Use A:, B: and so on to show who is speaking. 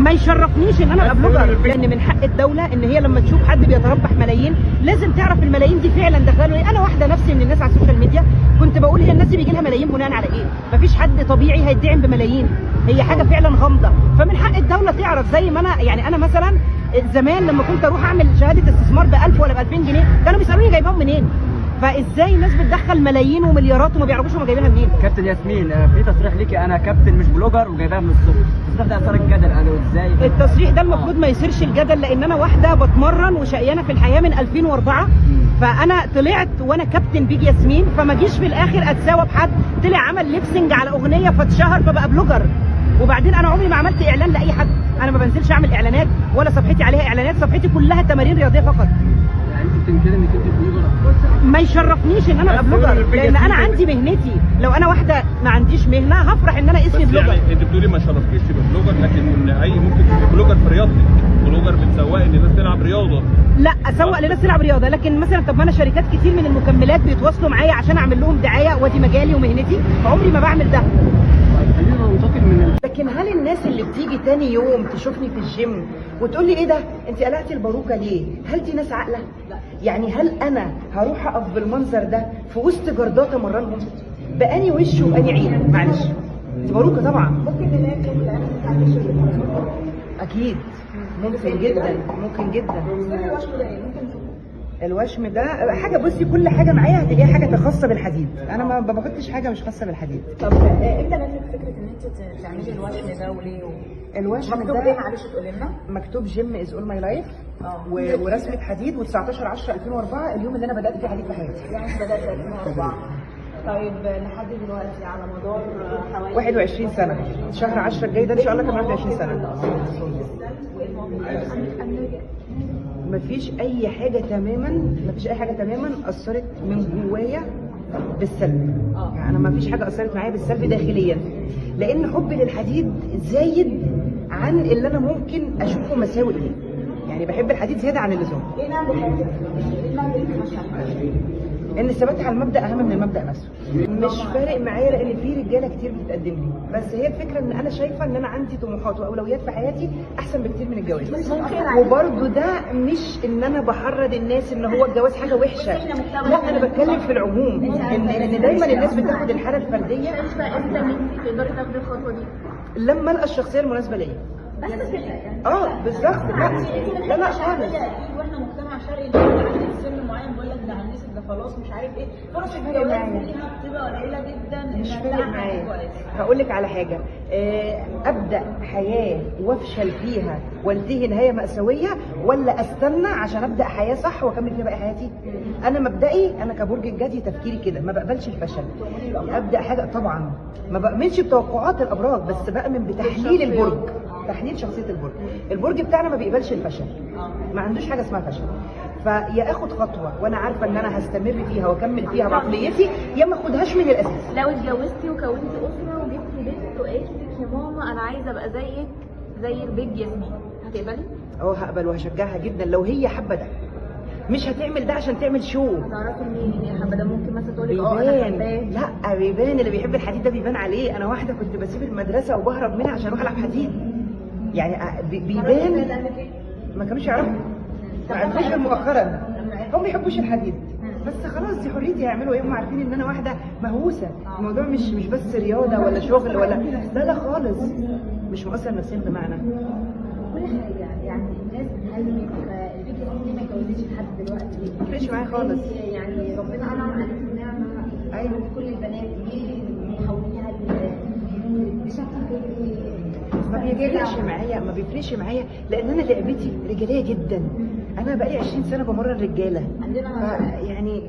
A: ما يشرفنيش ان انا ابقى بلوجر، لان من حق الدوله ان هي لما تشوف حد بيتربح ملايين لازم تعرف الملايين دي فعلا داخله ايه. انا واحده نفسي من الناس على السوشيال ميديا كنت بقول هي الناس دي بيجي لها ملايين بناء على ايه؟ مفيش حد طبيعي هيدعم بملايين، هي حاجه فعلا غامضه. فمن حق الدوله تعرف، زي ما انا يعني انا مثلا زمان لما كنت اروح اعمل شهاده استثمار ب 1000 ولا ب 2000 جنيه كانوا بيسالوني جايبهم منين؟ فازاي الناس بتدخل ملايين ومليارات وما بيعرفوش هم جايبينها منين؟
B: كابتن ياسمين، في تصريح ليكي انا كابتن مش بلوجر وجايباها من الصبح، التصريح ده اثار الجدل قالوا ازاي؟
A: التصريح ده المفروض ما يثيرش الجدل، لان انا واحده بتمرن وشقيانه في الحياه من 2004، فانا طلعت وانا كابتن بيج ياسمين، فما جيش في الاخر اتساوى بحد طلع عمل ليبسنج على اغنيه فاتشهر فبقى بلوجر. وبعدين انا عمري ما عملت اعلان لاي حد، انا ما بنزلش اعمل اعلانات ولا صفحتي عليها اعلانات، صفحتي كلها تمارين رياضيه فقط.
B: يعني انت بتنكري انك انت بلوجر؟
A: ما يشرفنيش ان انا ابقى بلوجر، لان انا عندي مهنتي. لو انا واحده ما عنديش مهنه هفرح ان انا اسمي بلوجر.
C: يعني انت بتقولي ما شرفتيش تبقى بلوجر، لكن اي ممكن تبقى بلوجر في رياضتك، بلوجر بتسوقي ان الناس تلعب رياضه.
A: لا اسوق لناس تلعب رياضه، لكن مثلا طب ما انا شركات كتير من المكملات بيتواصلوا معايا عشان اعمل لهم دعايه ودي مجالي ومهنتي، فعمري ما بعمل ده.
B: خلينا ننتقل من
A: لكن هل الناس اللي بتيجي تاني يوم تشوفني في الجيم وتقول لي ايه ده انت قلعتي الباروكه ليه؟ هل دي ناس عاقله؟ يعني هل انا هروح اقف بالمنظر ده في وسط جردات امرنهم؟ باني وش واني عين؟ معلش دي باروكه طبعا. ممكن نلاقي اكيد ممكن جدا، ممكن جدا. الوشم ده حاجه، بصي كل حاجه معايا هتلاقيها حاجه خاصه بالحديد، انا ما بحطش حاجه مش خاصه بالحديد.
D: طب امتى جاتلك فكره ان انت تعملي الوشم ده وليه؟
A: الوشم
D: مكتوب
A: ده
D: ليه؟ معلش تقولي لنا.
A: مكتوب جيم از اول ماي لايف ورسمه حديد، و19/10/2004 اليوم اللي انا بدات فيه حديد في حياتي.
D: يعني انت بدات 2004. طيب لحد دلوقتي على مدار حوالي
A: 21 سنه، شهر 10 الجاي ده ان شاء الله كمان 21 سنه. مفيش اي حاجه تماما، مفيش اي حاجه تماما اثرت من جوايا بالسلب. يعني انا مفيش حاجه اثرت معايا بالسلب داخليا، لان حبي للحديد زايد عن اللي انا ممكن اشوفه مساوئ ليه. يعني بحب الحديد زياده عن اللزوم.
D: ايه نعمل حياتك؟ ايه نعمل الفشل؟
A: ان الثبات على المبدا اهم من المبدا نفسه. مش فارق معايا لان في رجاله كتير بتتقدم لي، بس هي الفكره ان انا شايفه ان انا عندي طموحات واولويات في حياتي احسن بكتير من الجواز. وبرده ده مش ان انا بحرض الناس ان هو الجواز حاجه وحشه، لا انا بتكلم في العموم ان دايما الناس بتاخد الحاله الفرديه.
D: امتى انت تقدري تاخدي الخطوه دي؟
A: لما القى الشخصيه المناسبه ليا.
D: بس كده يعني.
A: بالظبط. لا لا خالص.
D: واحنا مجتمع شرقي عندك سن معين بيقول لك ده عندي ده خلاص مش عارف ايه، فرص الجواز ليها بتبقى قليله جدا.
A: مش فارق معايا. هقول لك على حاجه، ابدا حياه وافشل فيها وانتهي نهايه ماساويه، ولا استنى عشان ابدا حياه صح واكمل فيها باقي حياتي؟ انا مبدئي، انا كبرج الجدي تفكيري كده، ما بقبلش الفشل. ابدا حاجه طبعا ما بامنش بتوقعات الابراج، بس بامن بتحليل البرج، تحليل شخصيه البرج. البرج بتاعنا ما بيقبلش الفشل، ما عندوش حاجه اسمها فشل. فيا اخد خطوه وانا عارفه ان انا هستمر فيها واكمل فيها بعقليتي، يا ما اخدهاش من الاساس.
E: لو اتجوزتي وكونتي اسره وجبتي بنت وقالت لك يا ماما انا عايزه ابقى زيك زي البيج ياسمين، هتقبلي؟
A: هقبل وهشجعها جدا لو هي حابه ده. مش هتعمل ده عشان تعمل شو.
E: هتعرفي منين ان هي حابه ده؟ ممكن مثلا تقول لك
A: بيبان. لا بيبان، اللي بيحب الحديد ده بيبان عليه. انا واحده كنت بسيب المدرسه وبهرب منها عشان اروح العب حديد. يعني بيبان. ما كانوش يعرفوا، ما عرفوش غير مؤخرا. هم ما بيحبوش الحديد، بس خلاص دي حريتي، يعملوا ايه؟ هم عارفين ان انا واحده مهووسه. الموضوع مش بس رياضه ولا شغل ولا لا خالص، مش مؤثر نفسيا بمعنى
D: كل حاجه. يعني الناس بتهاجمك، البيج ياسمين ما اتجوزتش لحد دلوقتي،
A: ما بيفرقش معايا خالص.
D: يعني ربنا انعم عليك بنعمه.
A: ايوه
D: كل البنات دي محوليها بشكل
A: ما بيفرقش معايا لان انا لعبتي رجاليه جدا. انا بقالي 20 سنه بمرن رجاله، يعني